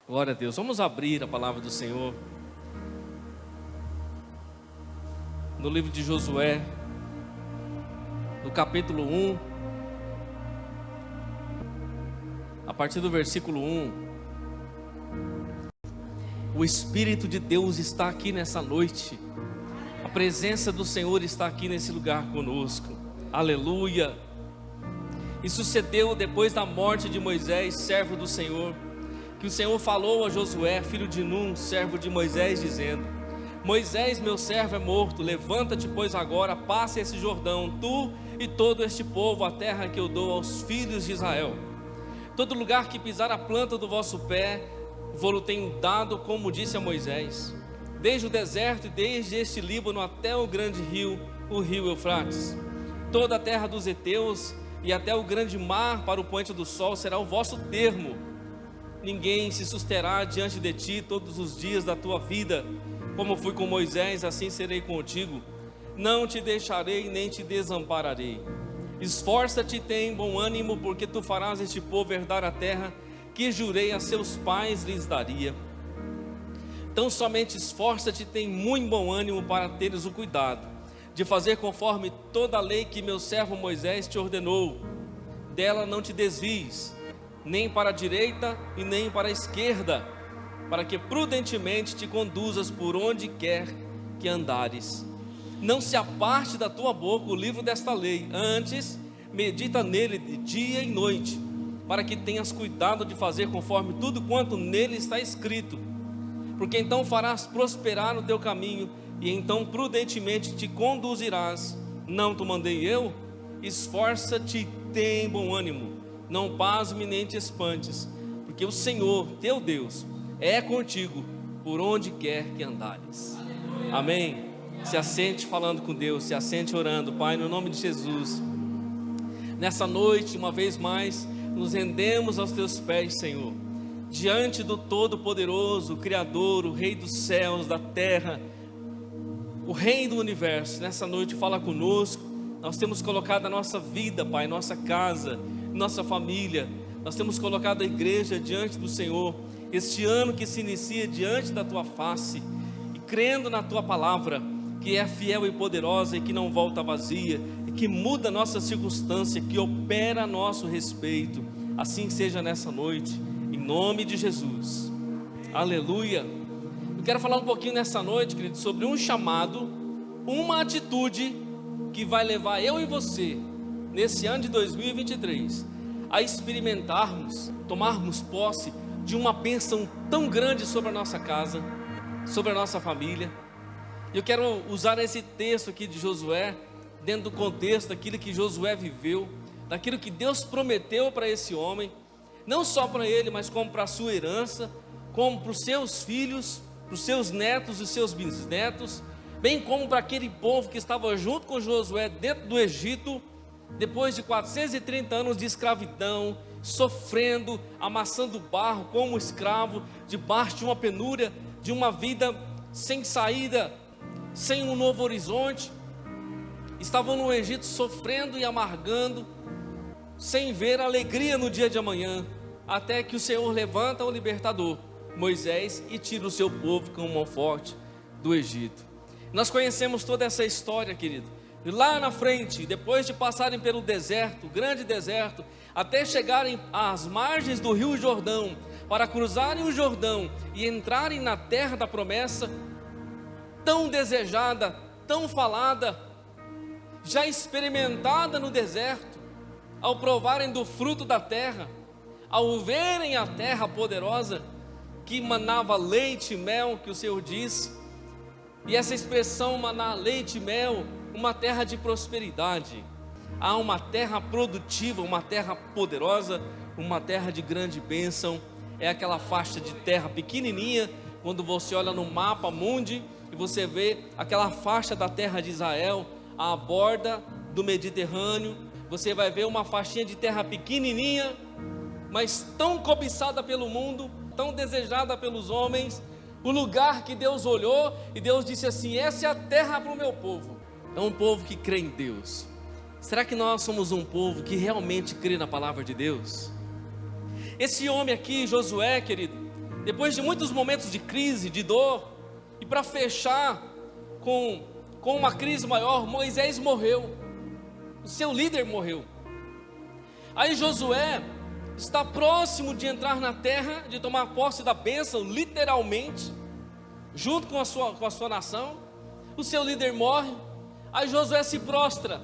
Glória a Deus. Vamos abrir a palavra do Senhor no livro de Josué, no capítulo 1, a partir do versículo 1. O Espírito de Deus está aqui nessa noite. A presença do Senhor está aqui nesse lugar conosco. Aleluia. E sucedeu depois da morte de Moisés, servo do Senhor, que o Senhor falou a Josué, filho de Num, servo de Moisés, dizendo: Moisés, meu servo, é morto. Levanta-te, pois, agora, passa esse Jordão, tu e todo este povo, a terra que eu dou aos filhos de Israel. Todo lugar que pisar a planta do vosso pé, vou-lo tenho dado, como disse a Moisés, desde o deserto e desde este Líbano até o grande rio, o rio Eufrates. Toda a terra dos heteus e até o grande mar para o poente do sol será o vosso termo. Ninguém se susterá diante de ti todos os dias da tua vida. Como fui com Moisés, assim serei contigo. Não te deixarei nem te desampararei. Esforça-te e tem bom ânimo, porque tu farás este povo herdar a terra que jurei a seus pais lhes daria. Então somente esforça-te e tem muito bom ânimo para teres o cuidado de fazer conforme toda a lei que meu servo Moisés te ordenou. Dela não te desvies, nem para a direita e nem para a esquerda, para que prudentemente te conduzas por onde quer que andares. Não se aparte da tua boca o livro desta lei, antes medita nele de dia e noite, para que tenhas cuidado de fazer conforme tudo quanto nele está escrito, porque então farás prosperar o teu caminho, e então prudentemente te conduzirás. Não te mandei eu? Esforça-te e tem bom ânimo. Não pasme nem te espantes, porque o Senhor, teu Deus, é contigo por onde quer que andares. Amém? Se assente falando com Deus, se assente orando. Pai, no nome de Jesus, nessa noite, uma vez mais, nos rendemos aos teus pés, Senhor, diante do Todo-Poderoso, o Criador, o Rei dos céus, da terra, o Rei do universo. Nessa noite fala conosco. Nós temos colocado a nossa vida, Pai, nossa casa, nossa família, nós temos colocado a igreja diante do Senhor, este ano que se inicia diante da tua face, e crendo na tua palavra, que é fiel e poderosa, e que não volta vazia, e que muda a nossa circunstância, que opera a nosso respeito. Assim seja nessa noite, em nome de Jesus. Aleluia. Eu quero falar um pouquinho nessa noite, querido, sobre um chamado, uma atitude que vai levar eu e você, nesse ano de 2023, a experimentarmos, tomarmos posse de uma bênção tão grande sobre a nossa casa, sobre a nossa família. Eu quero usar esse texto aqui de Josué, dentro do contexto daquilo que Josué viveu, daquilo que Deus prometeu para esse homem, não só para ele, mas como para a sua herança, como para os seus filhos, para os seus netos e seus bisnetos, bem como para aquele povo que estava junto com Josué dentro do Egito, depois de 430 anos de escravidão, sofrendo, amassando barro como escravo, debaixo de uma penúria, de uma vida sem saída, sem um novo horizonte. Estavam no Egito sofrendo e amargando, sem ver alegria no dia de amanhã, até que o Senhor levanta o libertador, Moisés, e tira o seu povo com mão forte do Egito. Nós conhecemos toda essa história, querido. E lá na frente, depois de passarem pelo deserto, grande deserto, até chegarem às margens do rio Jordão, para cruzarem o Jordão e entrarem na terra da promessa, tão desejada, tão falada, já experimentada no deserto, ao provarem do fruto da terra, ao verem a terra poderosa, que manava leite e mel, que o Senhor disse, e essa expressão maná leite e mel, uma terra de prosperidade. Há uma terra produtiva, uma terra poderosa, uma terra de grande bênção. É aquela faixa de terra pequenininha, quando você olha no mapa mundi, e você vê aquela faixa da terra de Israel, à borda do Mediterrâneo, você vai ver uma faixinha de terra pequenininha, mas tão cobiçada pelo mundo, tão desejada pelos homens, o lugar que Deus olhou e Deus disse assim: essa é a terra para o meu povo. É um povo que crê em Deus. Será que nós somos um povo que realmente crê na palavra de Deus? Esse homem aqui, Josué, querido, depois de muitos momentos de crise, de dor, e para fechar com uma crise maior, Moisés morreu, o seu líder morreu. Aí Josué está próximo de entrar na terra, de tomar posse da bênção, literalmente, junto com a sua nação. O seu líder morre, aí Josué se prostra,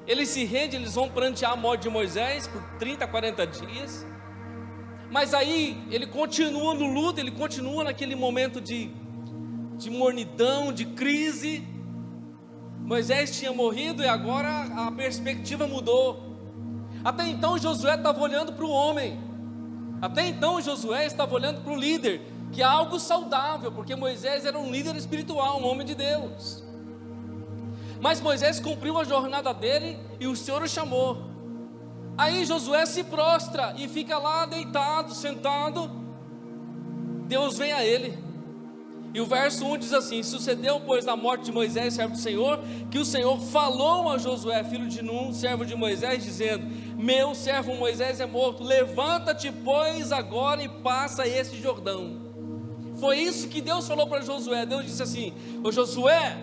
ele se rende, eles vão prantear a morte de Moisés por 30, 40 dias, mas aí ele continua no luto, ele continua naquele momento de mornidão, de crise. Moisés tinha morrido e agora a perspectiva mudou. Até então Josué estava olhando para o homem, até então Josué estava olhando para o líder, que é algo saudável, porque Moisés era um líder espiritual, um homem de Deus. Mas Moisés cumpriu a jornada dele e o Senhor o chamou. Aí Josué se prostra e fica lá deitado, sentado. Deus vem a ele. E o verso 1 diz assim: sucedeu, pois, na morte de Moisés, servo do Senhor, que o Senhor falou a Josué, filho de Nun, servo de Moisés, dizendo: meu servo Moisés é morto, levanta-te, pois, agora e passa esse Jordão. Foi isso que Deus falou para Josué. Deus disse assim: ô Josué,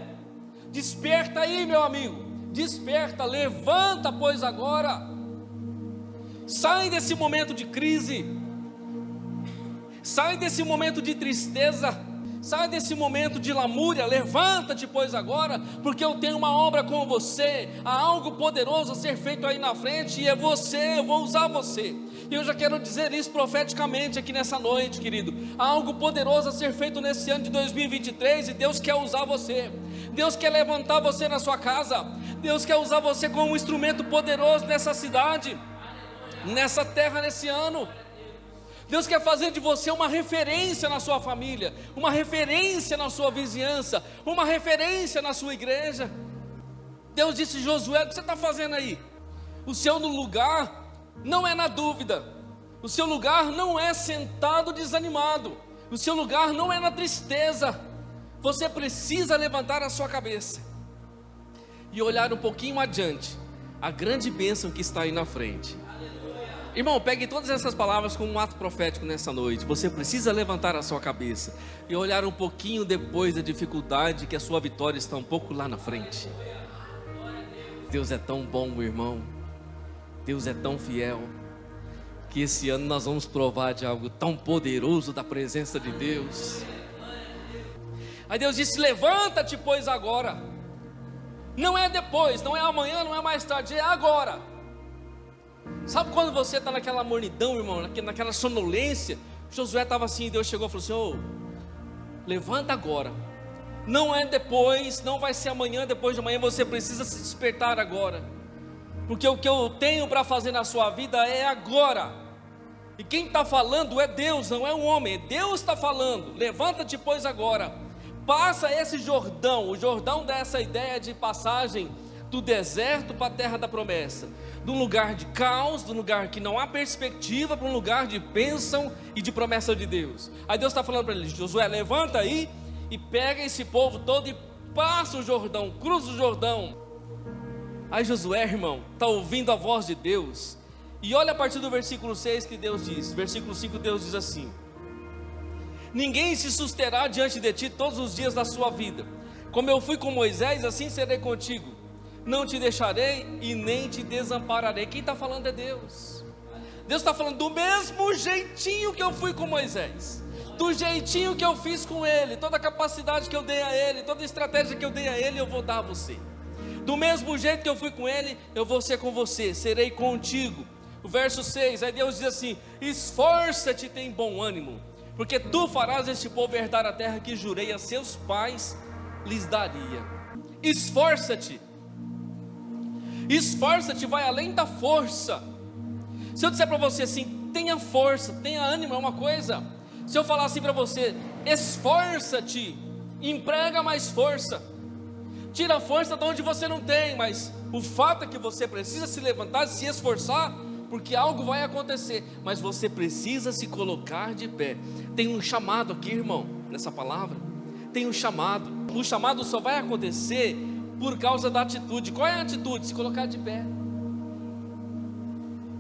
desperta aí, meu amigo, desperta, levanta, pois, agora, sai desse momento de crise, sai desse momento de tristeza, sai desse momento de lamúria, levanta-te, pois, agora, porque eu tenho uma obra com você, há algo poderoso a ser feito aí na frente, e é você, eu vou usar você. E eu já quero dizer isso profeticamente aqui nessa noite, querido. Há algo poderoso a ser feito nesse ano de 2023, e Deus quer usar você. Deus quer levantar você na sua casa, Deus quer usar você como um instrumento poderoso nessa cidade, nessa terra, nesse ano. Deus quer fazer de você uma referência na sua família, uma referência na sua vizinhança, uma referência na sua igreja. Deus disse: Josué, o que você está fazendo aí? O seu lugar não é na dúvida, o seu lugar não é sentado desanimado, o seu lugar não é na tristeza. Você precisa levantar a sua cabeça e olhar um pouquinho adiante, a grande bênção que está aí na frente. Irmão, pegue todas essas palavras como um ato profético nessa noite. Você precisa levantar a sua cabeça e olhar um pouquinho depois da dificuldade, que a sua vitória está um pouco lá na frente. Deus é tão bom, meu irmão. Deus é tão fiel, que esse ano nós vamos provar de algo tão poderoso da presença de Deus. Aí Deus disse: levanta-te, pois, agora. Não é depois, não é amanhã, não é mais tarde, é agora. Sabe quando você está naquela mornidão, irmão, naquela sonolência? Josué estava assim, Deus chegou e falou assim: levanta agora. Não é depois, não vai ser amanhã, depois de amanhã. Você precisa se despertar agora, porque o que eu tenho para fazer na sua vida é agora. E quem está falando é Deus, não é um homem. Deus está falando: levanta-te, pois, agora. Passa esse Jordão. O Jordão dá essa ideia de passagem do deserto para a terra da promessa, de um lugar de caos, de um lugar que não há perspectiva, para um lugar de bênção e de promessa de Deus. Aí Deus está falando para ele: Josué, levanta aí e pega esse povo todo e passa o Jordão, cruza o Jordão. Aí Josué, irmão, está ouvindo a voz de Deus, e olha a partir do versículo 6 que Deus diz. Versículo 5, Deus diz assim: ninguém se susterá diante de ti todos os dias da sua vida. Como eu fui com Moisés, assim serei contigo. Não te deixarei e nem te desampararei. Quem está falando é Deus. Deus está falando: do mesmo jeitinho que eu fui com Moisés, do jeitinho que eu fiz com ele, toda a capacidade que eu dei a ele, toda a estratégia que eu dei a ele, eu vou dar a você. Do mesmo jeito que eu fui com ele, eu vou ser com você, serei contigo. O verso 6, aí Deus diz assim: esforça-te e tem bom ânimo, porque tu farás este povo herdar a terra que jurei a seus pais lhes daria. Esforça-te. Esforça-te vai além da força. Se eu disser para você assim: tenha força, tenha ânimo, é uma coisa. Se eu falar assim para você: esforça-te, emprega mais força. Tira a força de onde você não tem, mas o fato é que você precisa se levantar, se esforçar, porque algo vai acontecer, mas você precisa se colocar de pé. Tem um chamado aqui, irmão, nessa palavra. Tem um chamado. O chamado só vai acontecer por causa da atitude. Qual é a atitude? Se colocar de pé.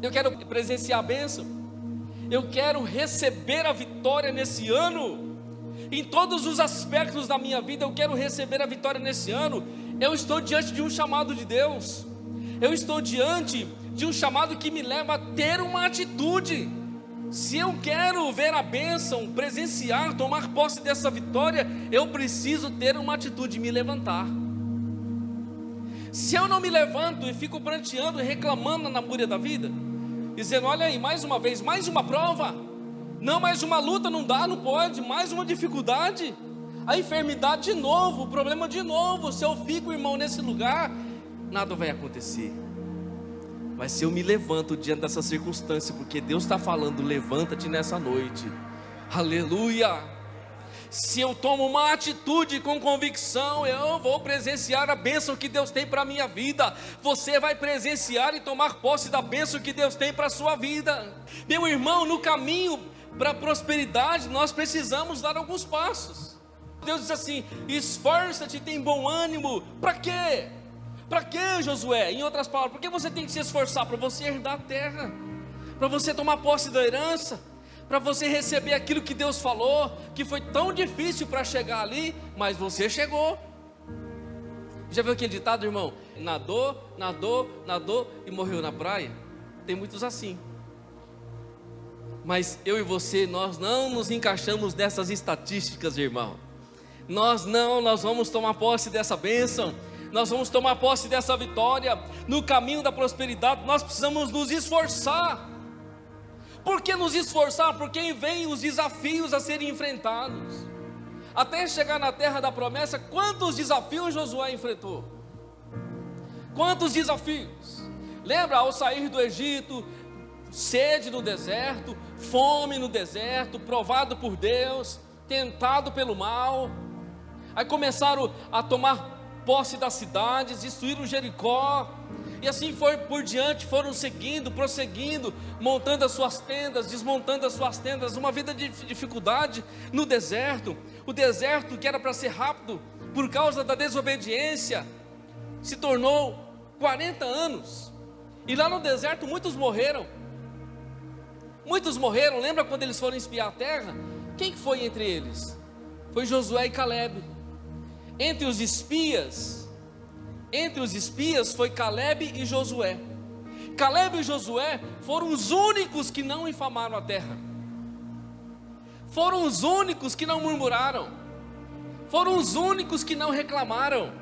Eu quero presenciar a bênção. Eu quero receber a vitória nesse ano. Em todos os aspectos da minha vida eu quero receber a vitória nesse ano. Eu estou diante de um chamado de Deus. Eu estou diante de um chamado que me leva a ter uma atitude. Se eu quero ver a bênção, presenciar, tomar posse dessa vitória, eu preciso ter uma atitude, me levantar. Se eu não me levanto e fico pranteando e reclamando na fúria da vida, dizendo, olha aí, mais uma vez, mais uma prova, não, mais uma luta, não dá, não pode, mais uma dificuldade, a enfermidade de novo, o problema de novo. Se eu fico, irmão, nesse lugar, nada vai acontecer. Mas se eu me levanto diante dessa circunstância, porque Deus está falando, levanta-te nessa noite, aleluia. Se eu tomo uma atitude com convicção, eu vou presenciar a bênção que Deus tem para a minha vida. Você vai presenciar e tomar posse da bênção que Deus tem para a sua vida. Meu irmão, no caminho para a prosperidade, nós precisamos dar alguns passos. Deus diz assim, esforça-te, tem bom ânimo. Para quê? Para quê, Josué? Em outras palavras, por que você tem que se esforçar? Para você herdar a terra, para você tomar posse da herança, para você receber aquilo que Deus falou, que foi tão difícil para chegar ali, mas você chegou. Já viu aquele ditado, irmão? Nadou e morreu na praia? Tem muitos assim. Mas eu e você, nós não nos encaixamos nessas estatísticas, irmão. Nós vamos tomar posse dessa bênção. Nós vamos tomar posse dessa vitória. No caminho da prosperidade nós precisamos nos esforçar. Por que nos esforçar? Porque vem os desafios a serem enfrentados. Até chegar na terra da promessa, quantos desafios Josué enfrentou? Quantos desafios? Lembra, ao sair do Egito, sede no deserto, fome no deserto, provado por Deus, tentado pelo mal. Aí começaram a tomar posse das cidades, destruíram Jericó, e assim foi por diante, foram seguindo, prosseguindo, montando as suas tendas, desmontando as suas tendas, uma vida de dificuldade no deserto. O deserto que era para ser rápido, por causa da desobediência, se tornou 40 anos, e lá no deserto muitos morreram, lembra quando eles foram espiar a terra? Quem que foi entre eles? Foi Josué e Calebe. Entre os espias foi Calebe e Josué. Calebe e Josué foram os únicos que não infamaram a terra, foram os únicos que não murmuraram, foram os únicos que não reclamaram.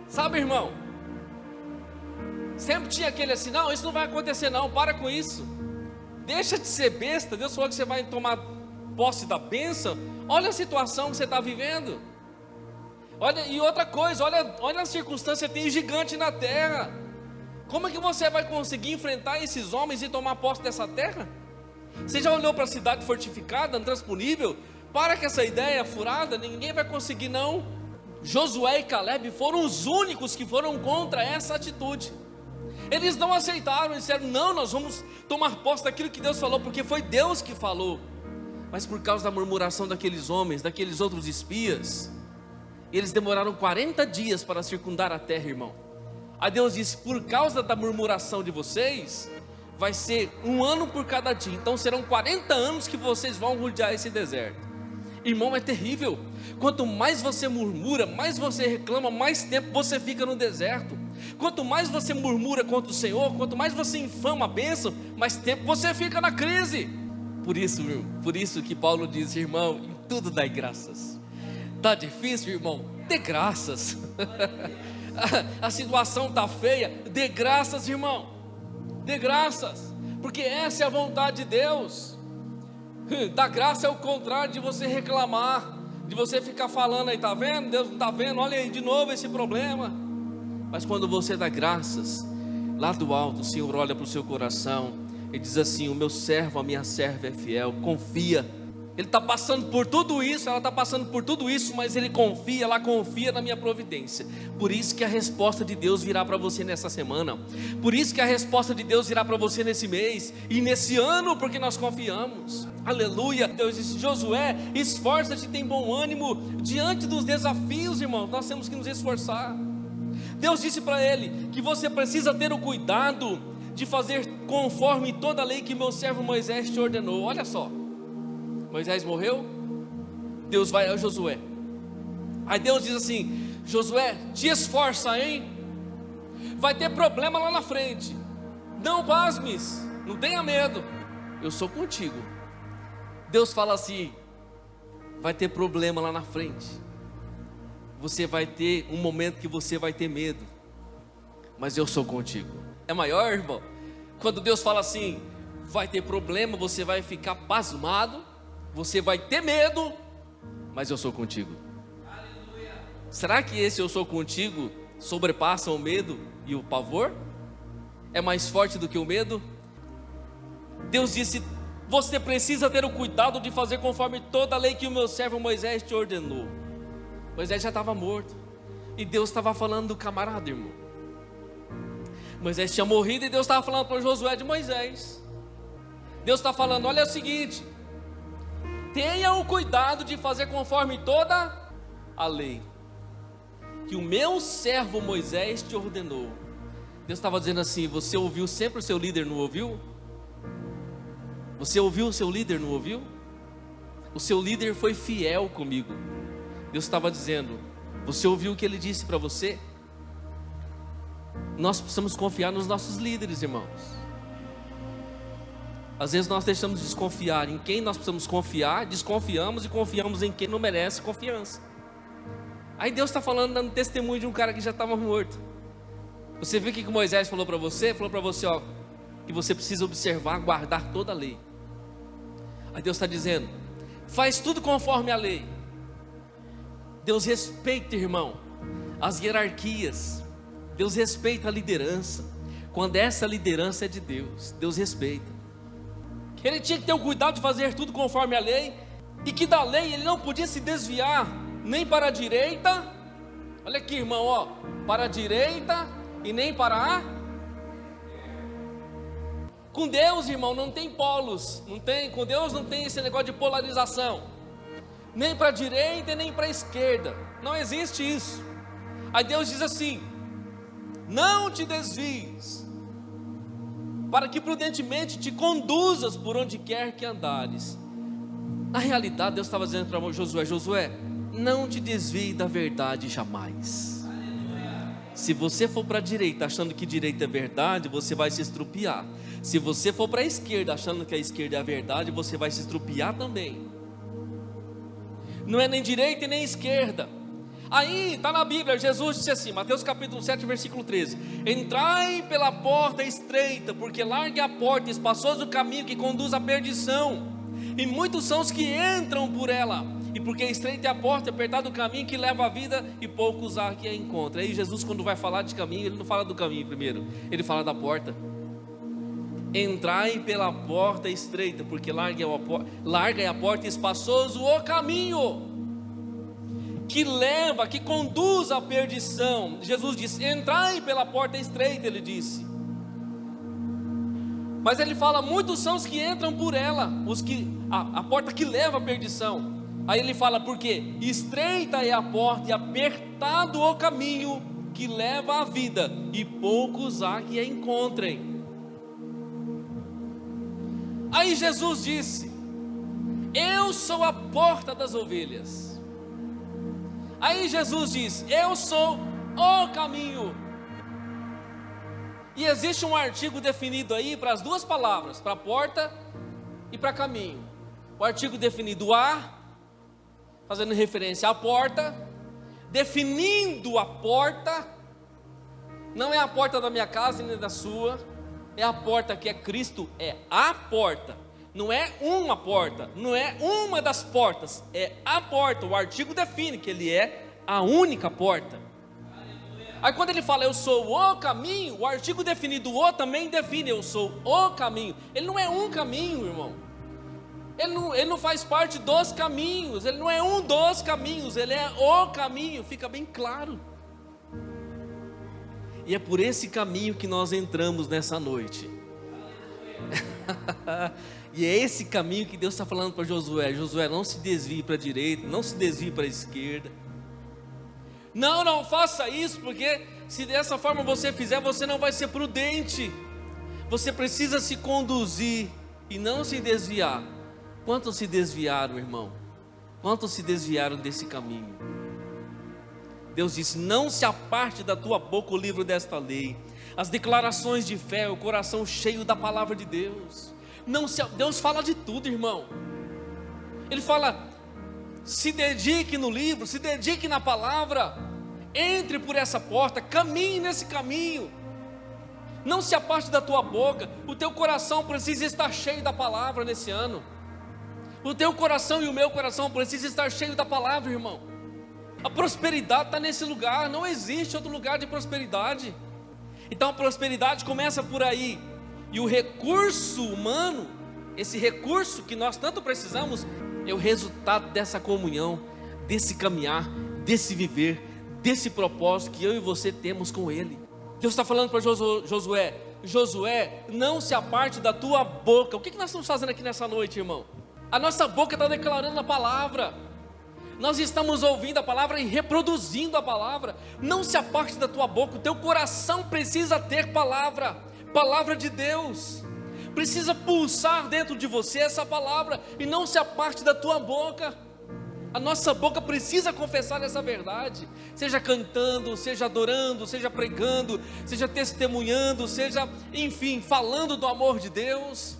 Sabe, irmão, sempre tinha aquele assim, não, isso não vai acontecer não, para com isso, deixa de ser besta. Deus falou que você vai tomar posse da bênção. Olha a situação que você está vivendo. Olha, e outra coisa, olha a circunstância, tem gigante na terra. Como é que você vai conseguir enfrentar esses homens e tomar posse dessa terra? Você já olhou para a cidade fortificada, intransponível? Para com essa ideia furada, ninguém vai conseguir não. Josué e Calebe foram os únicos que foram contra essa atitude. Eles não aceitaram, eles disseram, não, nós vamos tomar posse daquilo que Deus falou, porque foi Deus que falou. Mas por causa da murmuração daqueles homens, daqueles outros espias, eles demoraram 40 dias para circundar a terra, irmão. Aí Deus disse, por causa da murmuração de vocês, vai ser 1 ano por cada dia. Então serão 40 anos que vocês vão rodear esse deserto. Irmão, é terrível. Quanto mais você murmura, mais você reclama, mais tempo você fica no deserto. Quanto mais você murmura contra o Senhor, quanto mais você infama a bênção, mais tempo você fica na crise. Por isso que Paulo diz, irmão, em tudo dai graças. Está difícil, irmão? Dê graças. A situação está feia? Dê graças, irmão. Dê graças, porque essa é a vontade de Deus. Dar graça é o contrário de você reclamar, de você ficar falando aí, está vendo? Deus não está vendo, olha aí de novo esse problema. Mas quando você dá graças, lá do alto o Senhor olha para o seu coração e diz assim, o meu servo, a minha serva é fiel, confia. Ele está passando por tudo isso, ela está passando por tudo isso, mas ele confia, ela confia na minha providência. Por isso que a resposta de Deus virá para você nessa semana. Por isso que a resposta de Deus virá para você nesse mês e nesse ano, porque nós confiamos. Aleluia. Deus disse, Josué, esforça-te, tem bom ânimo. Diante dos desafios, irmãos, nós temos que nos esforçar. Deus disse para ele que você precisa ter o cuidado de fazer conforme toda a lei que meu servo Moisés te ordenou. Olha só, Moisés morreu, Deus vai a Josué. Aí Deus diz assim: Josué, te esforça, hein? Vai ter problema lá na frente, não pasmes, não tenha medo, eu sou contigo. Deus fala assim: vai ter problema lá na frente, você vai ter um momento que você vai ter medo, mas eu sou contigo. É maior, irmão, quando Deus fala assim: vai ter problema, você vai ficar pasmado, você vai ter medo, mas eu sou contigo. Aleluia. Será que esse eu sou contigo sobrepassa o medo e o pavor? É mais forte do que o medo? Deus disse: você precisa ter o cuidado de fazer conforme toda a lei que o meu servo Moisés te ordenou. Moisés já estava morto, e Deus estava falando do camarada, irmão. Moisés tinha morrido e Deus estava falando para Josué de Moisés. Deus está falando: olha, é o seguinte, tenha o cuidado de fazer conforme toda a lei que o meu servo Moisés te ordenou. Deus estava dizendo assim: você ouviu sempre o seu líder, não ouviu? Você ouviu o seu líder, não ouviu? O seu líder foi fiel comigo. Deus estava dizendo: você ouviu o que ele disse para você? Nós precisamos confiar nos nossos líderes, irmãos. Às vezes nós deixamos de desconfiar em quem nós precisamos confiar, desconfiamos e confiamos em quem não merece confiança. Aí Deus está falando, dando testemunho de um cara que já estava morto. Você viu o que Moisés falou para você? Falou para você, ó, que você precisa observar, guardar toda a lei. Aí Deus está dizendo: faz tudo conforme a lei. Deus respeita, irmão, as hierarquias. Deus respeita a liderança. Quando essa liderança é de Deus, Deus respeita. Ele tinha que ter o cuidado de fazer tudo conforme a lei, e que da lei ele não podia se desviar nem para a direita. Olha aqui, irmão, ó, para a direita e nem para a... Com Deus, irmão, não tem polos, não tem, com Deus não tem esse negócio de polarização, nem para a direita e nem para a esquerda, não existe isso. Aí Deus diz assim: não te desvies, para que prudentemente te conduzas por onde quer que andares. Na realidade, Deus estava dizendo para Josué: Josué, não te desvie da verdade jamais. Se você for para a direita achando que direita é verdade, você vai se estrupiar. Se você for para a esquerda achando que a esquerda é a verdade, você vai se estrupiar também. Não é nem direita e nem esquerda. Aí está na Bíblia, Jesus disse assim, Mateus capítulo 7, versículo 13: entrai pela porta estreita, porque larga é a porta, espaçoso o caminho que conduz à perdição, e muitos são os que entram por ela. E porque estreita é a porta, apertado o caminho que leva à vida, e poucos há que a encontram. Aí Jesus, quando vai falar de caminho, ele não fala do caminho primeiro, ele fala da porta. Entrai pela porta estreita, porque larga é a porta, espaçoso o caminho que leva, que conduz à perdição. Jesus disse: entrai pela porta estreita, ele disse. Mas ele fala: muitos são os que entram por ela, a porta que leva à perdição. Aí ele fala: porque estreita é a porta e apertado o caminho que leva à vida, e poucos há que a encontrem. Aí Jesus disse: eu sou a porta das ovelhas. Aí Jesus diz: eu sou o caminho. E existe um artigo definido aí para as duas palavras, para porta e para caminho. O artigo definido a, fazendo referência à porta, definindo a porta. Não é a porta da minha casa nem da sua, é a porta que é Cristo, é a porta. Não é uma porta, não é uma das portas, é a porta. O artigo define que ele é a única porta. Aí quando ele fala: eu sou o caminho, o artigo definido o também define: eu sou o caminho. Ele não é um caminho, irmão. Ele não faz parte dos caminhos, ele não é um dos caminhos, ele é o caminho, fica bem claro. E é por esse caminho que nós entramos nessa noite. E é esse caminho que Deus está falando para Josué: Josué, não se desvie para a direita, não se desvie para a esquerda. Não faça isso, porque se dessa forma você fizer, você não vai ser prudente. Você precisa se conduzir e não se desviar. Quantos se desviaram, irmão? Quantos se desviaram desse caminho? Deus disse: não se aparte da tua boca o livro desta lei, as declarações de fé, o coração cheio da palavra de Deus. Deus fala de tudo, irmão. Ele fala: se dedique no livro, se dedique na palavra, entre por essa porta, caminhe nesse caminho. Não se aparte da tua boca. O teu coração precisa estar cheio da palavra nesse ano. O teu coração e o meu coração precisa estar cheio da palavra, irmão. A prosperidade está nesse lugar. Não existe outro lugar de prosperidade. Então a prosperidade começa por aí. E o recurso humano, esse recurso que nós tanto precisamos, é o resultado dessa comunhão, desse caminhar, desse viver, desse propósito que eu e você temos com Ele. Deus está falando para Josué: Josué, não se aparte da tua boca. O que nós estamos fazendo aqui nessa noite, irmão? A nossa boca está declarando a palavra. Nós estamos ouvindo a palavra e reproduzindo a palavra. Não se aparte da tua boca. O teu coração precisa ter palavra, palavra de Deus. Precisa pulsar dentro de você essa palavra, e não se aparte da tua boca. A nossa boca precisa confessar essa verdade, seja cantando, seja adorando, seja pregando, seja testemunhando, seja, enfim, falando do amor de Deus.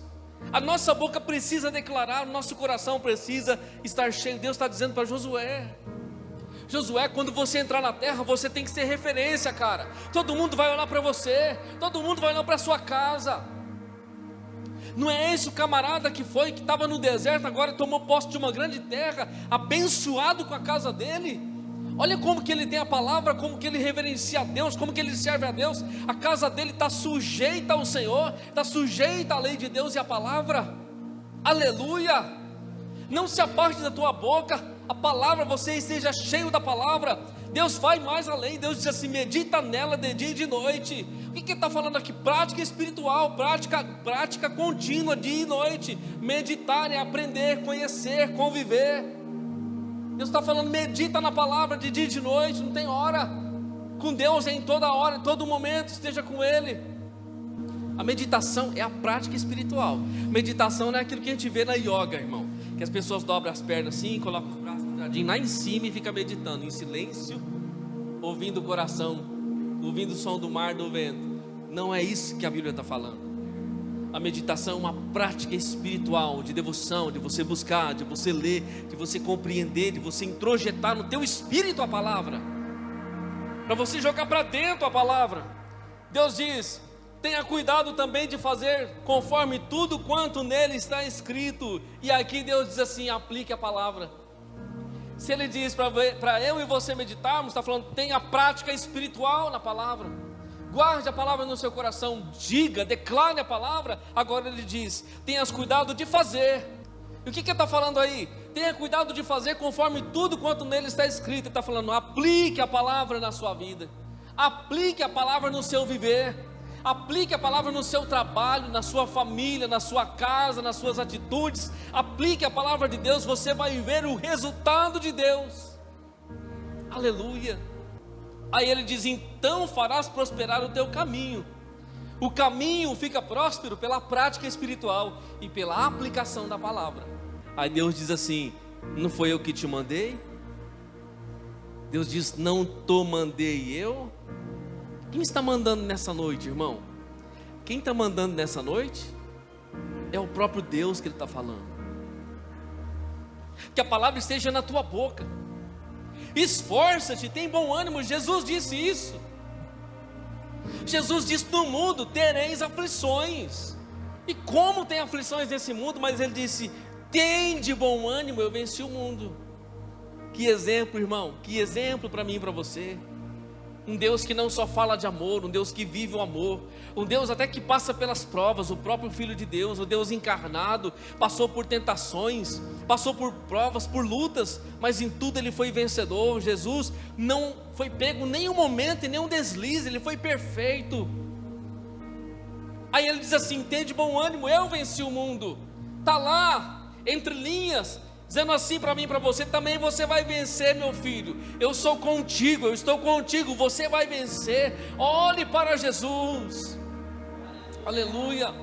A nossa boca precisa declarar, o nosso coração precisa estar cheio. Deus está dizendo para Josué: Josué, quando você entrar na terra, você tem que ser referência, cara. Todo mundo vai olhar para você, todo mundo vai olhar para a sua casa. Não é esse o camarada que estava no deserto, agora tomou posse de uma grande terra, abençoado com a casa dele? Olha como que ele tem a palavra, como que ele reverencia a Deus, como que ele serve a Deus. A casa dele está sujeita ao Senhor, está sujeita à lei de Deus e à palavra. Aleluia! Não se aparte da tua boca a palavra, você esteja cheio da palavra. Deus vai mais além. Deus diz assim: medita nela de dia e de noite. O que ele está falando aqui? Prática espiritual, prática contínua, dia e noite. Meditar é aprender, conhecer, conviver. Deus está falando: medita na palavra de dia e de noite. Não tem hora. Com Deus é em toda hora, em todo momento, esteja com Ele. A meditação é a prática espiritual. Meditação não é aquilo que a gente vê na yoga, irmão, que as pessoas dobram as pernas assim, colocam os braços quadradinhos lá em cima e fica meditando em silêncio, ouvindo o coração, ouvindo o som do mar, do vento. Não é isso que a Bíblia está falando. A meditação é uma prática espiritual, de devoção, de você buscar, de você ler, de você compreender, de você introjetar no teu espírito a palavra, para você jogar para dentro a palavra. Deus diz: tenha cuidado também de fazer conforme tudo quanto nele está escrito. E aqui Deus diz assim: aplique a palavra. Se Ele diz para eu e você meditarmos, está falando: tenha prática espiritual na palavra. Guarde a palavra no seu coração, diga, declare a palavra. Agora Ele diz: tenha cuidado de fazer. E o que Ele está falando aí? Tenha cuidado de fazer conforme tudo quanto nele está escrito. Ele está falando: aplique a palavra na sua vida, aplique a palavra no seu viver. Aplique a palavra no seu trabalho, na sua família, na sua casa, nas suas atitudes. Aplique a palavra de Deus, você vai ver o resultado de Deus. Aleluia. Aí ele diz: então farás prosperar o teu caminho. O caminho fica próspero pela prática espiritual e pela aplicação da palavra. Aí Deus diz assim: não foi eu que te mandei? Deus diz: não te mandei eu? Quem está mandando nessa noite, irmão? Quem está mandando nessa noite é o próprio Deus que Ele está falando. Que a palavra esteja na tua boca. Esforça-te, tem bom ânimo. Jesus disse isso. Jesus disse: no mundo tereis aflições. E como tem aflições nesse mundo? Mas Ele disse: tem de bom ânimo, eu venci o mundo. Que exemplo, irmão, que exemplo para mim e para você. Um Deus que não só fala de amor, um Deus que vive o amor, um Deus até que passa pelas provas. O próprio Filho de Deus, o Deus encarnado, passou por tentações, passou por provas, por lutas, mas em tudo Ele foi vencedor. Jesus não foi pego em nenhum momento, em nenhum deslize, Ele foi perfeito. Aí Ele diz assim: tem de bom ânimo, eu venci o mundo. Está lá, entre linhas, dizendo assim para mim e para você: também você vai vencer, meu filho. Eu sou contigo, eu estou contigo, você vai vencer. Olhe para Jesus. Aleluia.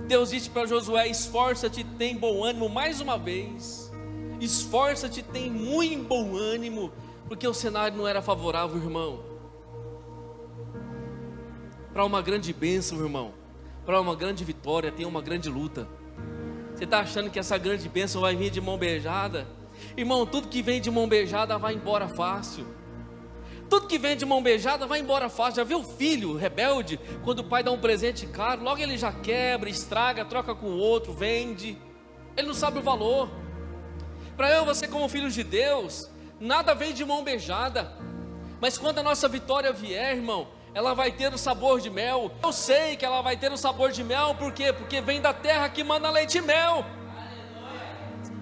Deus disse para Josué: esforça-te, tem bom ânimo. Mais uma vez, esforça-te, tem muito bom ânimo, porque o cenário não era favorável, irmão. Para uma grande bênção, irmão, para uma grande vitória, tem uma grande luta. Você está achando que essa grande bênção vai vir de mão beijada? Irmão, tudo que vem de mão beijada vai embora fácil. Tudo que vem de mão beijada vai embora fácil. Já viu o filho rebelde? Quando o pai dá um presente caro, logo ele já quebra, estraga, troca com o outro, vende. Ele não sabe o valor. Para eu e você, como filhos de Deus, nada vem de mão beijada. Mas quando a nossa vitória vier, irmão, ela vai ter o sabor de mel. Eu sei que ela vai ter o sabor de mel, por quê? Porque vem da terra que manda leite e mel.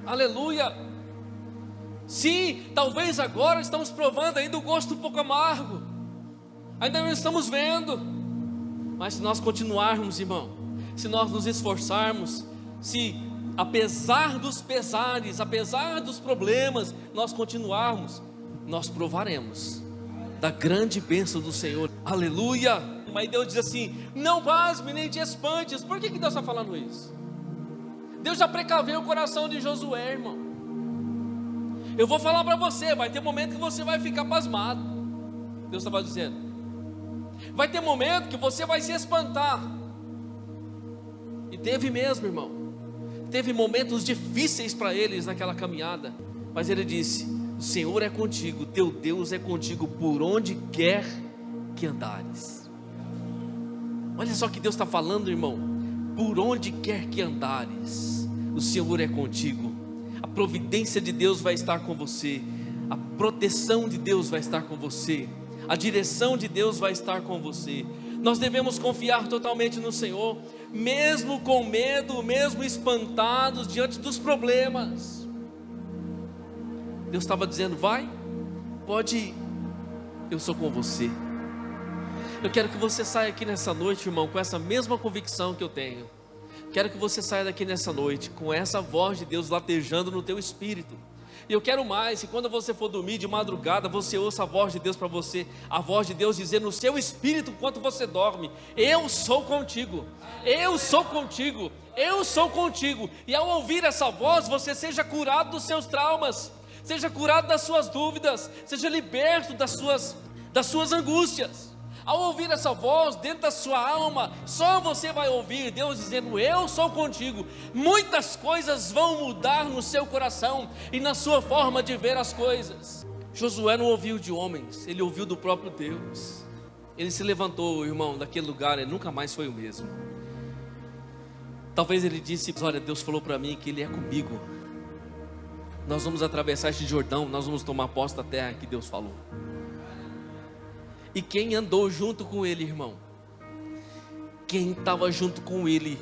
Aleluia. Aleluia. Sim, talvez agora estamos provando ainda o gosto um pouco amargo, ainda não estamos vendo, mas se nós continuarmos, irmão, se nós nos esforçarmos, se apesar dos pesares, apesar dos problemas, nós continuarmos, nós provaremos da grande bênção do Senhor. Aleluia. Mas Deus diz assim: não pasme nem te espantes. Por que Deus está falando isso? Deus já precaveu o coração de Josué, irmão. Eu vou falar para você, vai ter momento que você vai ficar pasmado. Deus estava dizendo. Vai ter momento que você vai se espantar. E teve mesmo, irmão. Teve momentos difíceis para eles naquela caminhada. Mas ele disse: o Senhor é contigo, teu Deus é contigo por onde quer que andares. Olha só que Deus está falando, irmão. Por onde quer que andares, o Senhor é contigo. A providência de Deus vai estar com você, a proteção de Deus vai estar com você, a direção de Deus vai estar com você. Nós devemos confiar totalmente no Senhor, mesmo com medo, mesmo espantados diante dos problemas. Deus estava dizendo: vai, pode ir, eu sou com você. Eu quero que você saia aqui nessa noite, irmão, com essa mesma convicção que eu tenho. Quero que você saia daqui nessa noite com essa voz de Deus latejando no teu espírito. E eu quero mais, que quando você for dormir de madrugada, você ouça a voz de Deus para você, a voz de Deus dizendo no seu espírito enquanto você dorme: eu sou contigo, eu sou contigo, eu sou contigo. E ao ouvir essa voz, você seja curado dos seus traumas, seja curado das suas dúvidas, seja liberto das suas angústias. Ao ouvir essa voz dentro da sua alma, só você vai ouvir Deus dizendo: eu sou contigo. Muitas coisas vão mudar no seu coração e na sua forma de ver as coisas. Josué não ouviu de homens, ele ouviu do próprio Deus. Ele se levantou, irmão, daquele lugar, ele nunca mais foi o mesmo. Talvez ele disse: olha, Deus falou para mim que Ele é comigo. Nós vamos atravessar este Jordão, nós vamos tomar posse da terra que Deus falou. E quem andou junto com ele, irmão, quem estava junto com ele,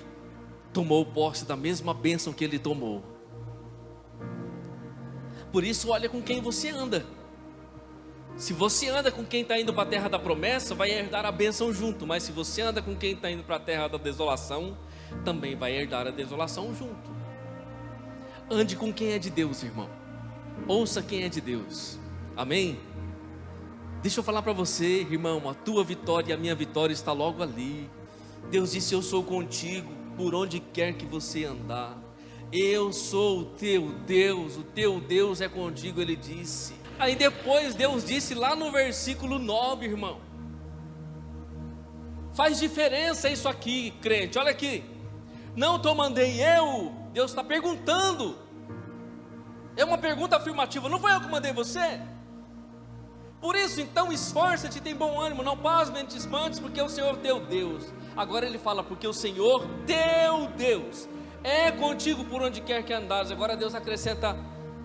tomou posse da mesma bênção que ele tomou. Por isso, olha com quem você anda. Se você anda com quem está indo para a terra da promessa, vai herdar a bênção junto. Mas se você anda com quem está indo para a terra da desolação, também vai herdar a desolação junto. Ande com quem é de Deus, irmão. Ouça quem é de Deus. Amém? Deixa eu falar para você, irmão, a tua vitória e a minha vitória está logo ali. Deus disse: eu sou contigo por onde quer que você andar. Eu sou o teu Deus é contigo, Ele disse. Aí depois Deus disse lá no versículo 9, irmão. Faz diferença isso aqui, crente, olha aqui. Não te mandei eu, Deus está perguntando. É uma pergunta afirmativa, não foi eu que mandei você? Por isso, então, esforça-te, tem bom ânimo, não pasme nem te espantes, porque é o Senhor teu Deus. Agora ele fala: porque o Senhor teu Deus é contigo por onde quer que andares. Agora Deus acrescenta: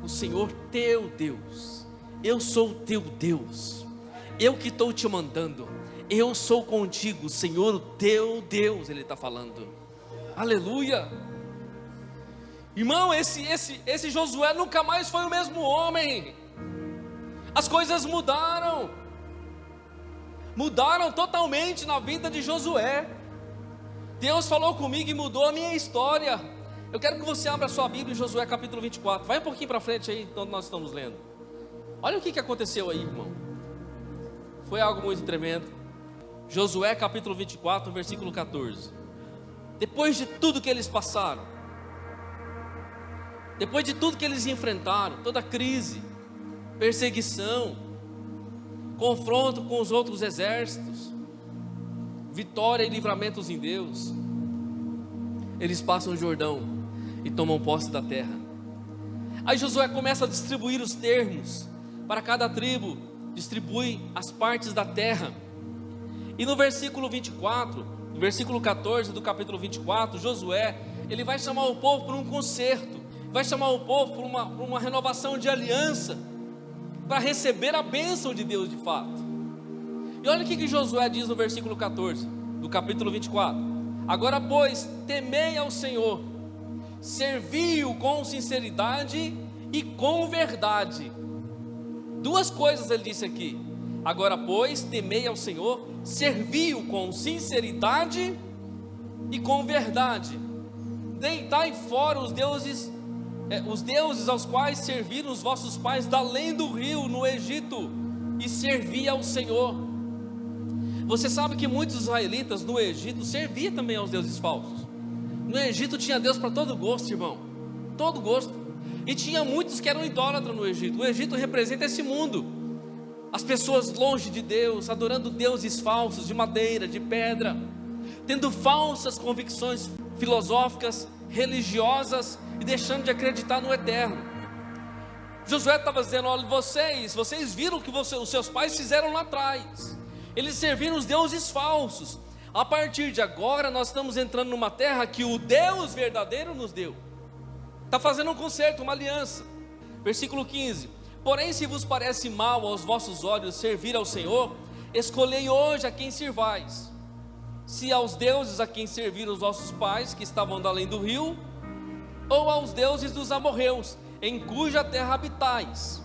o Senhor teu Deus. Eu sou o teu Deus, eu que estou te mandando, eu sou contigo, Senhor, o teu Deus. Ele está falando. Aleluia. Irmão, esse Josué nunca mais foi o mesmo homem. As coisas mudaram totalmente na vida de Josué. Deus falou comigo e mudou a minha história. Eu quero que você abra a sua Bíblia em Josué capítulo 24. Vai um pouquinho para frente aí, onde nós estamos lendo. Olha o que aconteceu aí, irmão. Foi algo muito tremendo. Josué capítulo 24, versículo 14. Depois de tudo que eles passaram, depois de tudo que eles enfrentaram, toda crise, perseguição, confronto com os outros exércitos, vitória e livramentos em Deus, eles passam o Jordão e tomam posse da terra. Aí Josué começa a distribuir os termos para cada tribo, distribui as partes da terra. E no versículo 24, no versículo 14 do capítulo 24, Josué, ele vai chamar o povo para um concerto, vai chamar o povo para uma renovação de aliança, para receber a bênção de Deus de fato. E olha o que Josué diz no versículo 14 do capítulo 24: agora pois, temei ao Senhor, servi-o com sinceridade e com verdade. Duas coisas ele disse aqui: agora pois, temei ao Senhor, servi-o com sinceridade e com verdade. Deitai fora os deuses aos quais serviram os vossos pais da além do rio no Egito, e servi ao Senhor. Você sabe que muitos israelitas no Egito serviam também aos deuses falsos. No Egito tinha Deus para todo gosto, irmão, todo gosto. E tinha muitos que eram idólatras no Egito. O Egito representa esse mundo, as pessoas longe de Deus, adorando deuses falsos, de madeira, de pedra, tendo falsas convicções filosóficas, religiosas, e deixando de acreditar no eterno. Josué estava dizendo: olha, vocês viram o que os seus pais fizeram lá atrás. Eles serviram os deuses falsos. A partir de agora nós estamos entrando numa terra que o Deus verdadeiro nos deu. Está fazendo um concerto, uma aliança. Versículo 15: porém, se vos parece mal aos vossos olhos servir ao Senhor, escolhei hoje a quem servais: se aos deuses a quem serviram os vossos pais, que estavam da além do rio, ou aos deuses dos amorreus, em cuja terra habitais.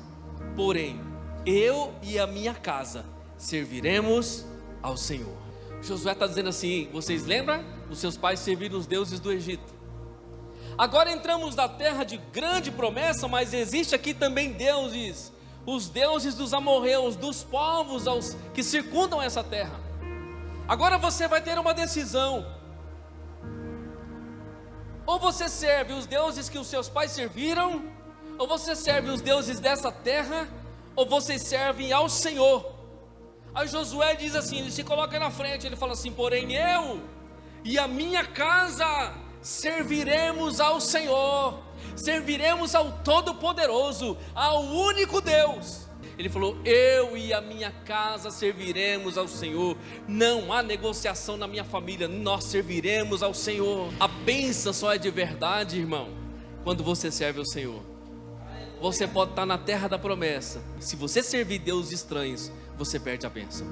Porém, eu e a minha casa serviremos ao Senhor. Josué está dizendo assim: vocês lembram? Os seus pais serviram os deuses do Egito. Agora entramos na terra de grande promessa, mas existe aqui também deuses, os deuses dos amorreus, dos povos que circundam essa terra. Agora você vai ter uma decisão: ou você serve os deuses que os seus pais serviram, ou você serve os deuses dessa terra, ou vocês servem ao Senhor. Aí Josué diz assim, ele se coloca na frente, ele fala assim: porém eu e a minha casa serviremos ao Senhor, serviremos ao Todo-Poderoso, ao único Deus. Ele falou: eu e a minha casa serviremos ao Senhor. Não há negociação na minha família, nós serviremos ao Senhor. A bênção só é de verdade, irmão, quando você serve ao Senhor. Você pode estar na terra da promessa, se você servir deuses estranhos, você perde a bênção.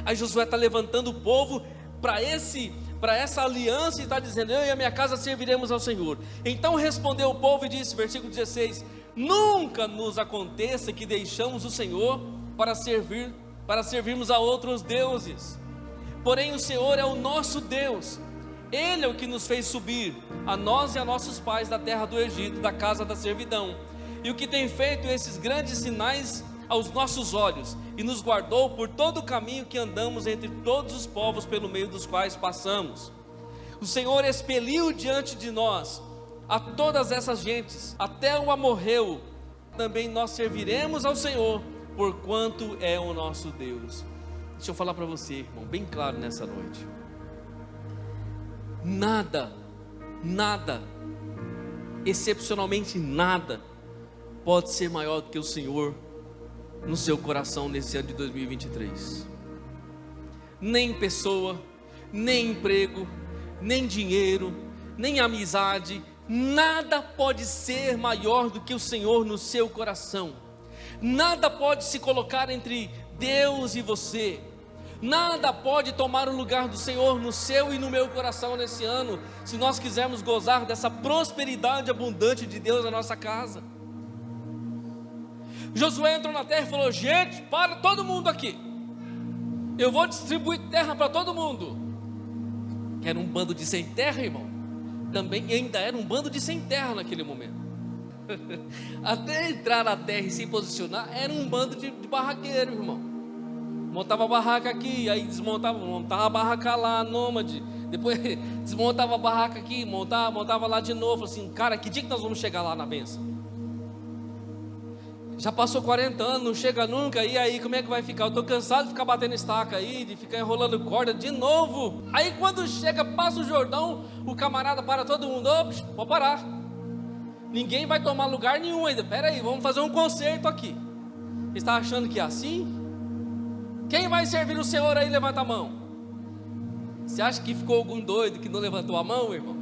Aí Josué está levantando o povo para essa aliança e está dizendo: eu e a minha casa serviremos ao Senhor. Então respondeu o povo e disse, versículo 16: nunca nos aconteça que deixamos o Senhor para servirmos a outros deuses. Porém o Senhor é o nosso Deus, Ele é o que nos fez subir, a nós e a nossos pais, da terra do Egito, da casa da servidão, e o que tem feito esses grandes sinais aos nossos olhos, e nos guardou por todo o caminho que andamos entre todos os povos pelo meio dos quais passamos. O Senhor expeliu diante de nós a todas essas gentes, até o amorreu. Também nós serviremos ao Senhor, porquanto é o nosso Deus. Deixa eu falar para você, irmão, bem claro nessa noite: nada, excepcionalmente nada, pode ser maior do que o Senhor no seu coração nesse ano de 2023. Nem pessoa, nem emprego, nem dinheiro, nem amizade, nada pode ser maior do que o Senhor no seu coração. Nada pode se colocar entre Deus e você. Nada pode tomar o lugar do Senhor no seu e no meu coração nesse ano, se nós quisermos gozar dessa prosperidade abundante de Deus na nossa casa. Josué entrou na terra e falou: gente, para todo mundo aqui, eu vou distribuir terra para todo mundo. Que era um bando de sem terra, irmão. Também ainda era um bando de sem terra naquele momento. Até entrar na terra e se posicionar, era um bando de barraqueiro, irmão. montava a barraca aqui, aí montava a barraca lá, nômade. Depois desmontava a barraca aqui, montava lá de novo. Assim, cara, que dia que nós vamos chegar lá na bênção? Já passou 40 anos, não chega nunca. E aí, como é que vai ficar? Eu estou cansado de ficar batendo estaca aí, de ficar enrolando corda de novo. Aí quando chega, passa o Jordão, o camarada para todo mundo. Ops, pode parar. Ninguém vai tomar lugar nenhum ainda. Pera aí, vamos fazer um concerto aqui. Você está achando que é assim? Quem vai servir o Senhor aí? Levanta a mão. Você acha que ficou algum doido que não levantou a mão, irmão?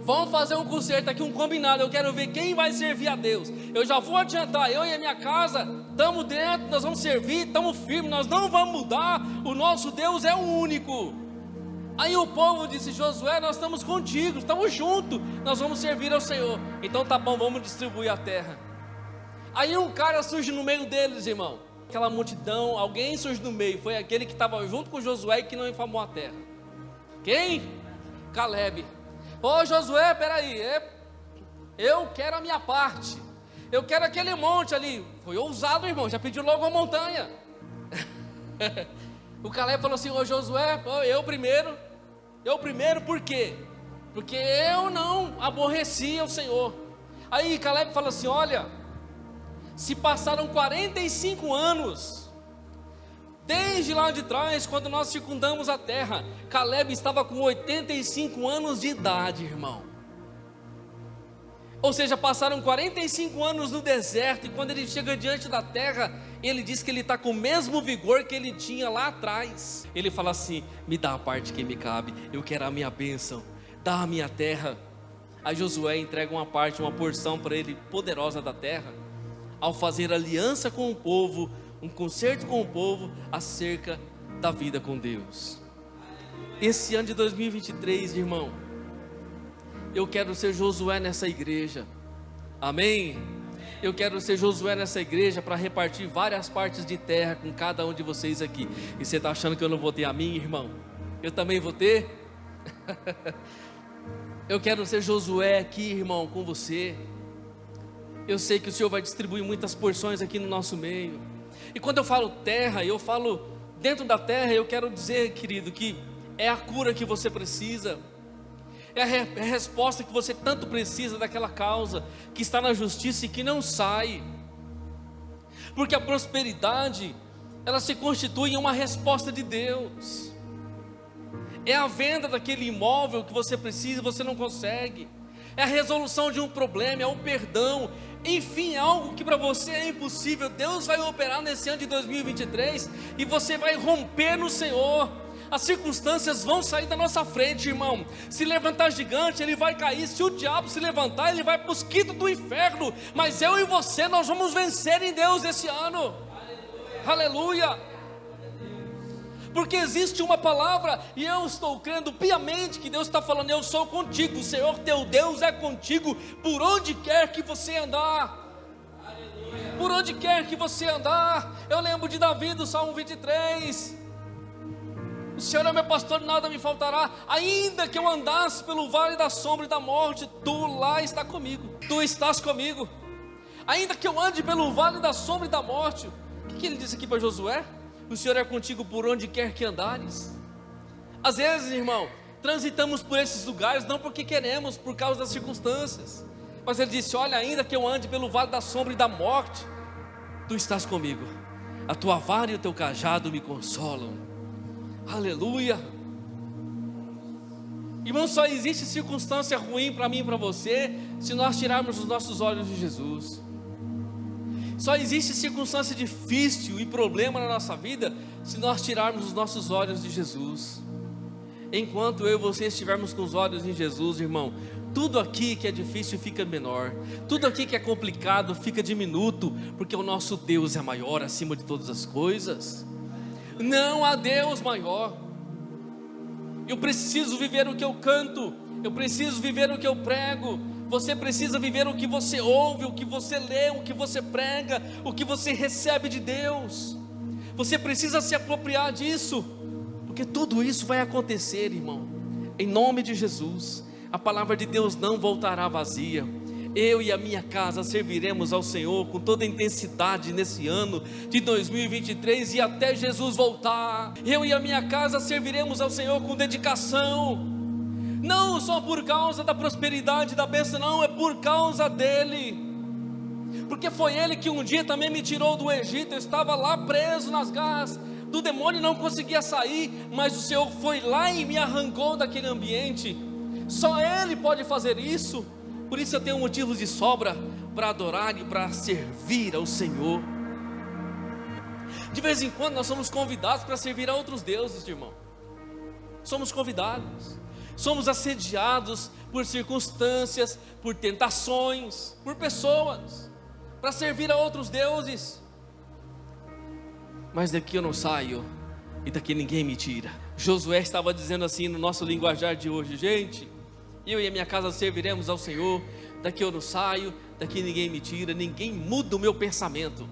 Vamos fazer um concerto aqui, um combinado. Eu quero ver quem vai servir a Deus. Eu já vou adiantar, eu e a minha casa estamos dentro, nós vamos servir, estamos firmes, nós não vamos mudar. O nosso Deus é o único. Aí o povo disse: Josué, nós estamos contigo, estamos juntos, nós vamos servir ao Senhor. Então tá bom, vamos distribuir a terra. Aí um cara surge no meio deles, irmão. Aquela multidão, alguém surge no meio. Foi aquele que estava junto com Josué e que não infamou a terra. Quem? Caleb. Ô Josué, peraí, eu quero a minha parte. Eu quero aquele monte ali. Foi ousado, irmão, já pediu logo a montanha. O Caleb falou assim: ô Josué, eu primeiro por quê? Porque eu não aborrecia o Senhor. Aí Caleb fala assim: olha, se passaram 45 anos, desde lá de trás, quando nós circundamos a terra. Caleb estava com 85 anos de idade, irmão. Ou seja, passaram 45 anos no deserto, e quando ele chega diante da terra, ele diz que ele está com o mesmo vigor que ele tinha lá atrás. Ele fala assim: me dá a parte que me cabe, eu quero a minha bênção, dá a minha terra. Aí Josué entrega uma parte, uma porção para ele poderosa da terra, ao fazer aliança com o povo, um concerto com o povo acerca da vida com Deus. Esse ano de 2023, irmão, eu quero ser Josué nessa igreja, amém? Eu quero ser Josué nessa igreja para repartir várias partes de terra com cada um de vocês aqui. E você está achando que eu não vou ter a minha, irmão? Eu também vou ter? Eu quero ser Josué aqui, irmão, com você. Eu sei que o Senhor vai distribuir muitas porções aqui no nosso meio. E quando eu falo terra, eu falo dentro da terra, eu quero dizer, querido, que é a cura que você precisa, é a resposta que você tanto precisa daquela causa que está na justiça e que não sai. Porque a prosperidade, ela se constitui em uma resposta de Deus. É a venda daquele imóvel que você precisa e você não consegue. É a resolução de um problema, é o perdão. Enfim, é algo que para você é impossível. Deus vai operar nesse ano de 2023 e você vai romper no Senhor. As circunstâncias vão sair da nossa frente, irmão. Se levantar gigante, ele vai cair. Se o diabo se levantar, ele vai para os quintos do inferno. Mas eu e você, nós vamos vencer em Deus esse ano. Aleluia. Aleluia. Porque existe uma palavra, e eu estou crendo piamente que Deus está falando: eu sou contigo, o Senhor teu Deus é contigo, por onde quer que você andar. Aleluia. Por onde quer que você andar. Eu lembro de Davi, do Salmo 23. O Senhor é meu pastor, nada me faltará. Ainda que eu andasse pelo vale da sombra e da morte, tu lá está comigo, tu estás comigo. Ainda que eu ande pelo vale da sombra e da morte. O que ele disse aqui para Josué? O Senhor é contigo por onde quer que andares. Às vezes, irmão, transitamos por esses lugares não porque queremos, por causa das circunstâncias. Mas ele disse: olha, ainda que eu ande pelo vale da sombra e da morte, tu estás comigo. A tua vara e o teu cajado me consolam. Aleluia. Irmão, só existe circunstância ruim para mim e para você se nós tirarmos os nossos olhos de Jesus. Só existe circunstância difícil e problema na nossa vida se nós tirarmos os nossos olhos de Jesus. Enquanto eu e você estivermos com os olhos em Jesus, irmão, tudo aqui que é difícil fica menor, tudo aqui que é complicado fica diminuto, porque o nosso Deus é maior acima de todas as coisas. Não há Deus maior. Eu preciso viver o que eu canto, eu preciso viver o que eu prego. Você precisa viver o que você ouve, o que você lê, o que você prega, o que você recebe de Deus. Você precisa se apropriar disso, porque tudo isso vai acontecer, irmão, em nome de Jesus. A palavra de Deus não voltará vazia, eu e a minha casa serviremos ao Senhor com toda a intensidade nesse ano de 2023 e até Jesus voltar. Eu e a minha casa serviremos ao Senhor com dedicação, não só por causa da prosperidade, da bênção, não, é por causa dEle, porque foi Ele que um dia também me tirou do Egito. Eu estava lá preso nas garras do demônio, não conseguia sair, mas o Senhor foi lá e me arrancou daquele ambiente. Só Ele pode fazer isso. Por isso eu tenho motivos de sobra para adorar e para servir ao Senhor. De vez em quando nós somos convidados para servir a outros deuses, irmão. Somos convidados, somos assediados por circunstâncias, por tentações, por pessoas, para servir a outros deuses. Mas daqui eu não saio e daqui ninguém me tira. Josué estava dizendo assim no nosso linguajar de hoje: gente, eu e a minha casa serviremos ao Senhor, daqui eu não saio, daqui ninguém me tira, ninguém muda o meu pensamento.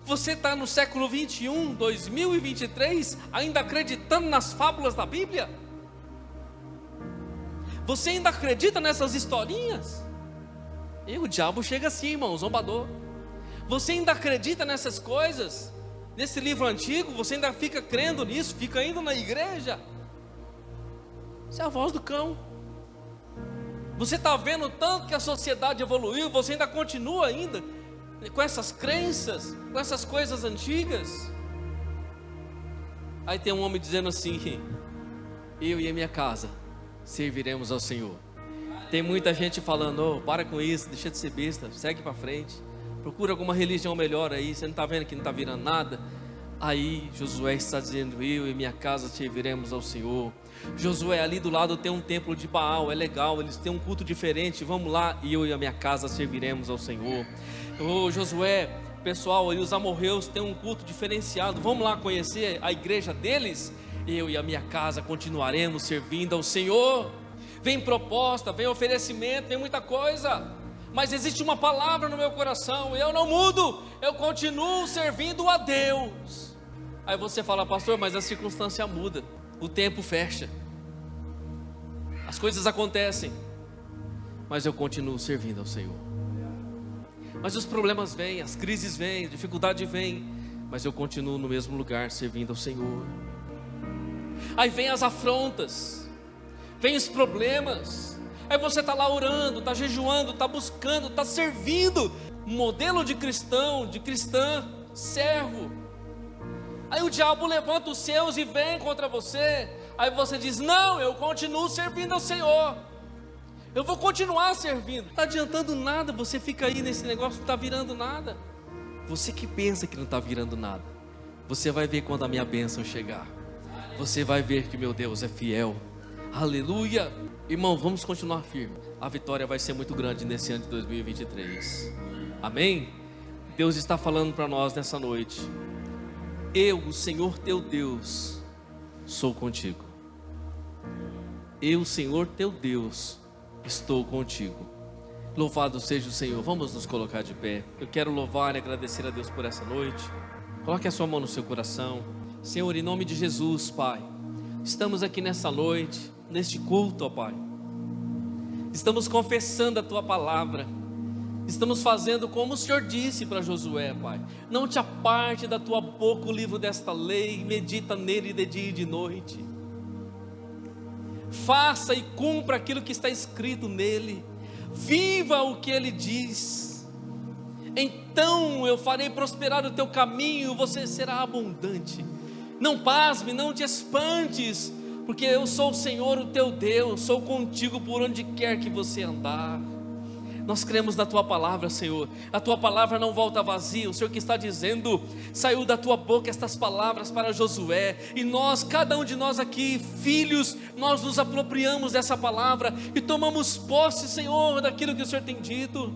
Você está no século 21, 2023, ainda acreditando nas fábulas da Bíblia? Você ainda acredita nessas historinhas? E o diabo chega assim, irmão, zombador. Você ainda acredita nessas coisas? Nesse livro antigo, você ainda fica crendo nisso, fica indo na igreja? Isso é a voz do cão. Você está vendo tanto que a sociedade evoluiu, você ainda continua ainda com essas crenças, com essas coisas antigas? Aí tem um homem dizendo assim: eu e a minha casa serviremos ao Senhor. Tem muita gente falando: oh, para com isso, deixa de ser besta, segue para frente, procura alguma religião melhor aí, você não está vendo que não está virando nada? Aí Josué está dizendo: eu e minha casa serviremos ao Senhor. Josué, ali do lado tem um templo de Baal, é legal, eles têm um culto diferente, vamos lá, e eu e a minha casa serviremos ao Senhor. Ô Josué, pessoal, aí os amorreus têm um culto diferenciado, vamos lá conhecer a igreja deles? Eu e a minha casa continuaremos servindo ao Senhor. Vem proposta, vem oferecimento, vem muita coisa, mas existe uma palavra no meu coração, eu não mudo, eu continuo servindo a Deus. Aí você fala: pastor, mas a circunstância muda, o tempo fecha, as coisas acontecem, mas eu continuo servindo ao Senhor. Mas os problemas vêm, as crises vêm, a dificuldade vem, mas eu continuo no mesmo lugar servindo ao Senhor. Aí vem as afrontas, vem os problemas, aí você está lá orando, está jejuando, está buscando, está servindo, modelo de cristão, de cristã, servo. Aí o diabo levanta os seus e vem contra você. Aí você diz: não, eu continuo servindo ao Senhor, eu vou continuar servindo. Não está adiantando nada, você fica aí nesse negócio, não está virando nada. Você que pensa que não está virando nada, você vai ver quando a minha bênção chegar. Você vai ver que meu Deus é fiel. Aleluia. Irmão, vamos continuar firme. A vitória vai ser muito grande nesse ano de 2023. Amém? Deus está falando para nós nessa noite: eu, o Senhor teu Deus, sou contigo. Eu, Senhor teu Deus, estou contigo. Louvado seja o Senhor. Vamos nos colocar de pé. Eu quero louvar e agradecer a Deus por essa noite. Coloque a sua mão no seu coração. Senhor, em nome de Jesus, Pai, estamos aqui nessa noite, neste culto, ó Pai. Estamos confessando a Tua palavra. Estamos fazendo como o Senhor disse para Josué, Pai: não te aparte da tua boca o livro desta lei, medita nele de dia e de noite. Faça e cumpra aquilo que está escrito nele. Viva o que ele diz. Então eu farei prosperar o teu caminho, você será abundante. Não pasme, não te espantes, porque eu sou o Senhor, o teu Deus, sou contigo por onde quer que você andar. Nós cremos na Tua palavra, Senhor. A Tua palavra não volta vazia. O Senhor que está dizendo, saiu da Tua boca estas palavras para Josué. E nós, cada um de nós aqui, filhos, nós nos apropriamos dessa palavra e tomamos posse, Senhor, daquilo que o Senhor tem dito.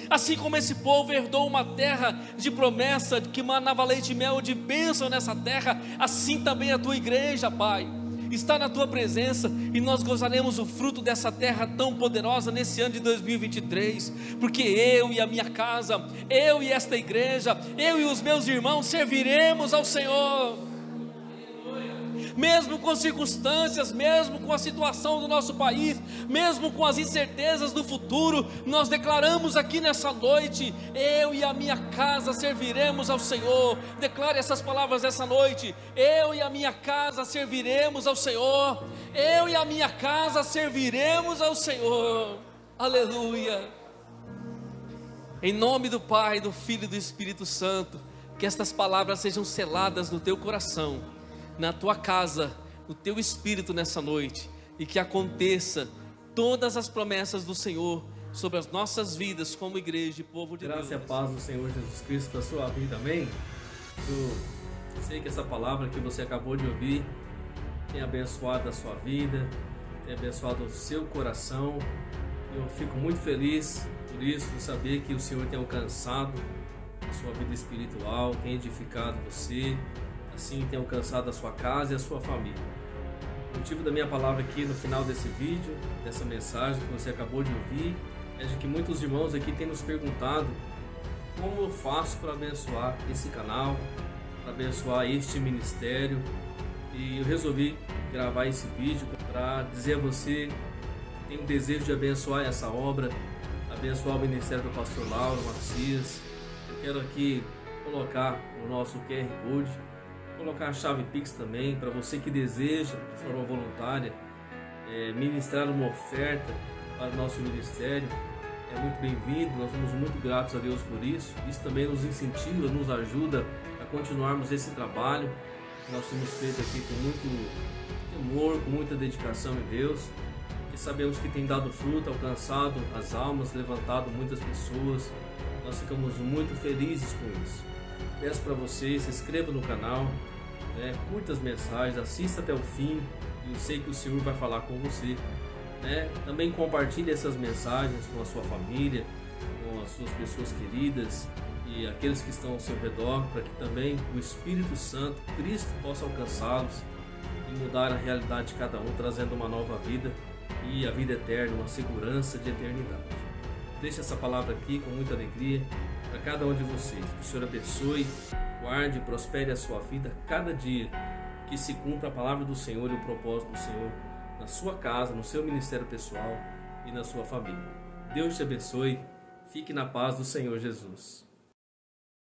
Assim como esse povo herdou uma terra de promessa, que manava leite e mel, de bênção nessa terra, assim também a Tua igreja, Pai, está na Tua presença, e nós gozaremos o fruto dessa terra tão poderosa nesse ano de 2023, porque eu e a minha casa, eu e esta igreja, eu e os meus irmãos serviremos ao Senhor. mesmo com as circunstâncias, mesmo com a situação do nosso país, mesmo com as incertezas do futuro, nós declaramos aqui nessa noite: eu e a minha casa serviremos ao Senhor. Declare essas palavras essa noite: eu e a minha casa serviremos ao Senhor, eu e a minha casa serviremos ao Senhor. Aleluia. Em nome do Pai, do Filho e do Espírito Santo, que estas palavras sejam seladas no teu coração, na tua casa, no teu espírito nessa noite, e que aconteça todas as promessas do Senhor sobre as nossas vidas como igreja e povo de Deus. Graça e a paz do Senhor Jesus Cristo para a sua vida, amém? Eu sei que essa palavra que você acabou de ouvir tem abençoado a sua vida, tem abençoado o seu coração. Eu fico muito feliz por isso, por saber que o Senhor tem alcançado a sua vida espiritual, tem edificado você, assim tem alcançado a sua casa e a sua família. O motivo da minha palavra aqui no final desse vídeo, dessa mensagem que você acabou de ouvir, é de que muitos irmãos aqui têm nos perguntado como eu faço para abençoar esse canal, para abençoar este ministério, e eu resolvi gravar esse vídeo para dizer a você: tenho um desejo de abençoar essa obra, abençoar o ministério do pastor Lauro Macias. Eu quero aqui colocar o nosso QR Code, colocar a chave Pix também, para você que deseja, de forma voluntária, ministrar uma oferta para o nosso ministério. É muito bem-vindo, nós somos muito gratos a Deus por isso. Isso também nos incentiva, nos ajuda a continuarmos esse trabalho que nós temos feito aqui com muito temor, com muita dedicação em Deus, e sabemos que tem dado fruto, alcançado as almas, levantado muitas pessoas. Nós ficamos muito felizes com isso. Peço para você, se inscreva no canal, curta as mensagens, assista até o fim, e eu sei que o Senhor vai falar com você. Também compartilhe essas mensagens com a sua família, com as suas pessoas queridas e aqueles que estão ao seu redor, para que também o Espírito Santo, Cristo, possa alcançá-los e mudar a realidade de cada um, trazendo uma nova vida e a vida eterna, uma segurança de eternidade. Deixe essa palavra aqui com muita alegria para cada um de vocês. Que o Senhor abençoe, guarde e prospere a sua vida cada dia, que se cumpra a palavra do Senhor e o propósito do Senhor na sua casa, no seu ministério pessoal e na sua família. Deus te abençoe. Fique na paz do Senhor Jesus.